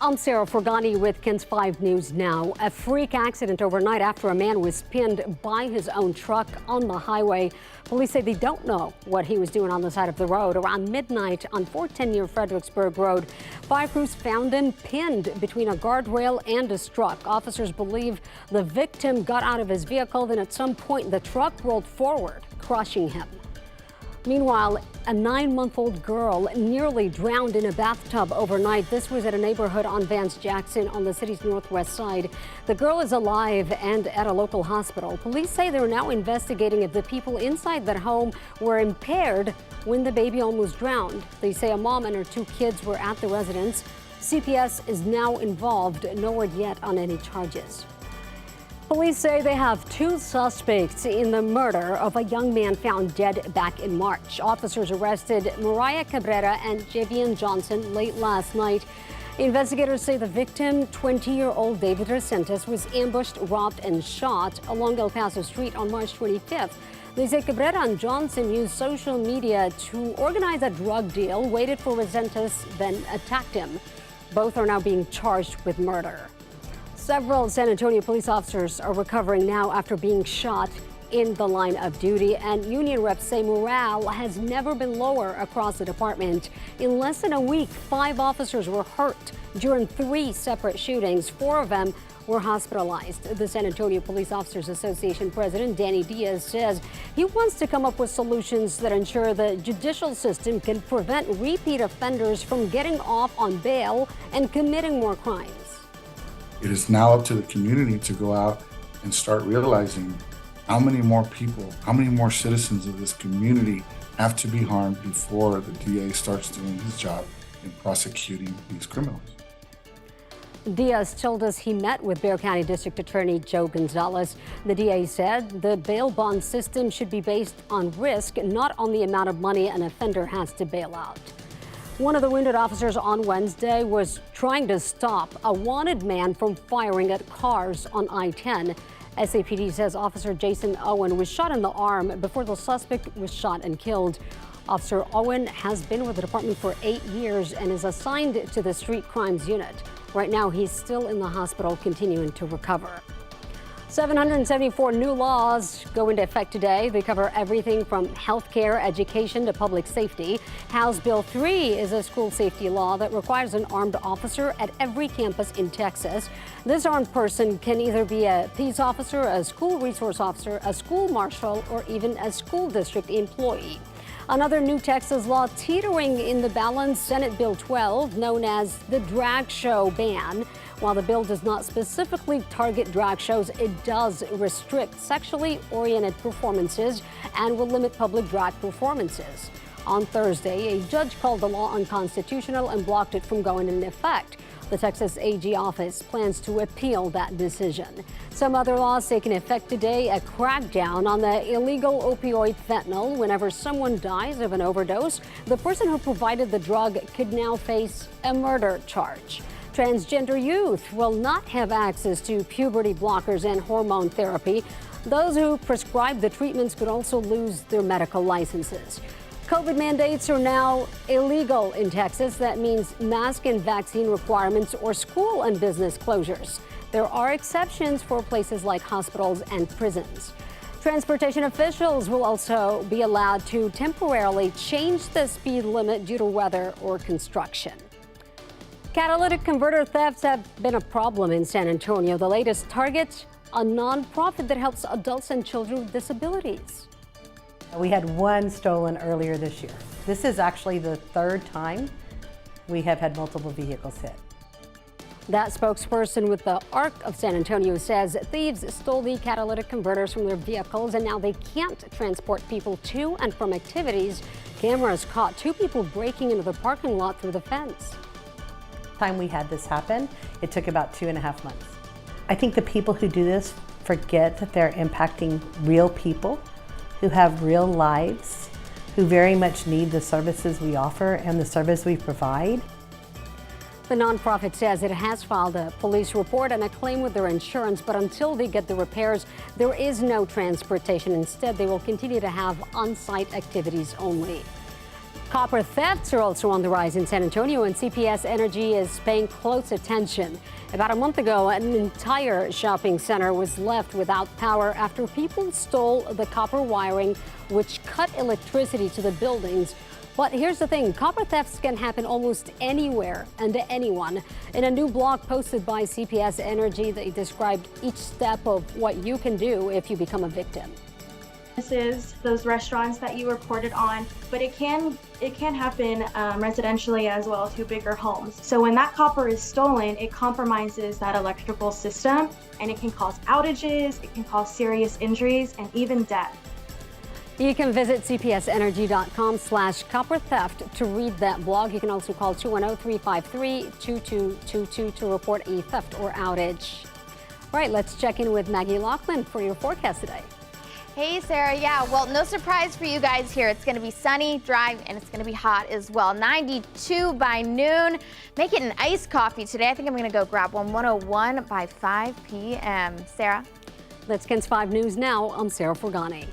I'm Sarah Forgani with KENS 5 News Now. A freak accident overnight after a man was pinned by his own truck on the highway. Police say they don't know what he was doing on the side of the road. Around midnight on 410 near Fredericksburg Road, fire crews found him pinned between a guardrail and his truck. Officers believe the victim got out of his vehicle, then at some point the truck rolled forward, crushing him. Meanwhile, a 9-month-old girl nearly drowned in a bathtub overnight. This was at a neighborhood on Vance Jackson on the city's northwest side. The girl is alive and at a local hospital. Police say they're now investigating if the people inside that home were impaired when the baby almost drowned. They say a mom and her 2 kids were at the residence. CPS is now involved. No word yet on any charges. Police say they have 2 suspects in the murder of a young man found dead back in March. Officers arrested Mariah Cabrera and Javian Johnson late last night. Investigators say the victim, 20-year-old David Resentis, was ambushed, robbed, and shot along El Paso Street on March 25th. They say Cabrera and Johnson used social media to organize a drug deal, waited for Resentis, then attacked him. Both are now being charged with murder. Several San Antonio police officers are recovering now after being shot in the line of duty, and union reps say morale has never been lower across the department. In less than a week, 5 officers were hurt during 3 separate shootings. 4 of them were hospitalized. The San Antonio Police Officers Association president, Danny Diaz, says he wants to come up with solutions that ensure the judicial system can prevent repeat offenders from getting off on bail and committing more crimes. It is now up to the community to go out and start realizing how many more people, how many more citizens of this community have to be harmed before the DA starts doing his job in prosecuting these criminals. Diaz told us he met with Bexar County District Attorney Joe Gonzalez. The DA said the bail bond system should be based on risk, not on the amount of money an offender has to bail out. One of the wounded officers on Wednesday was trying to stop a wanted man from firing at cars on I-10. SAPD says Officer Jason Owen was shot in the arm before the suspect was shot and killed. Officer Owen has been with the department for 8 years and is assigned to the Street Crimes Unit. Right now, he's still in the hospital continuing to recover. 774 new laws go into effect today. They cover everything from health care, education to public safety. House Bill 3 is a school safety law that requires an armed officer at every campus in Texas. This armed person can either be a peace officer, a school resource officer, a school marshal, or even a school district employee. Another new Texas law teetering in the balance, Senate Bill 12, known as the drag show ban. While the bill does not specifically target drag shows, it does restrict sexually oriented performances and will limit public drag performances. On Thursday, a judge called the law unconstitutional and blocked it from going into effect. The Texas AG office plans to appeal that decision. Some other laws taking effect today: a crackdown on the illegal opioid fentanyl. Whenever someone dies of an overdose, the person who provided the drug could now face a murder charge. Transgender youth will not have access to puberty blockers and hormone therapy. Those who prescribe the treatments could also lose their medical licenses. COVID mandates are now illegal in Texas. That means mask and vaccine requirements or school and business closures. There are exceptions for places like hospitals and prisons. Transportation officials will also be allowed to temporarily change the speed limit due to weather or construction. Catalytic converter thefts have been a problem in San Antonio. The latest target, a nonprofit that helps adults and children with disabilities. We had 1 stolen earlier this year. This is actually the 3rd time we have had multiple vehicles hit. That spokesperson with the Arc of San Antonio says thieves stole the catalytic converters from their vehicles, and now they can't transport people to and from activities. Cameras caught 2 people breaking into the parking lot through the fence. Time we had this happen, it took about 2.5 months. I think the people who do this forget that they're impacting real people who have real lives, who very much need the services we offer and the service we provide. The nonprofit says it has filed a police report and a claim with their insurance, but until they get the repairs, there is no transportation. Instead, they will continue to have on-site activities only. Copper thefts are also on the rise in San Antonio, and CPS Energy is paying close attention. About a month ago, an entire shopping center was left without power after people stole the copper wiring, which cut electricity to the buildings. But here's the thing, copper thefts can happen almost anywhere and to anyone. In a new blog posted by CPS Energy, they described each step of what you can do if you become a victim. This is those restaurants that you reported on, but it can happen residentially as well to bigger homes. So when that copper is stolen, it compromises that electrical system, and it can cause outages, it can cause serious injuries, and even death. You can visit cpsenergy.com/copper theft to read that blog. You can also call 210-353-2222 to report a theft or outage. All right, let's check in with Maggie Laughlin for your forecast today. Hey, Sarah. Yeah, well, no surprise for you guys here. It's going to be sunny, dry, and it's going to be hot as well. 92 by noon. Make it an iced coffee today. I think I'm going to go grab one. 101 by 5 p.m. Sarah? That's KENS 5 News now. I'm Sarah Forgani.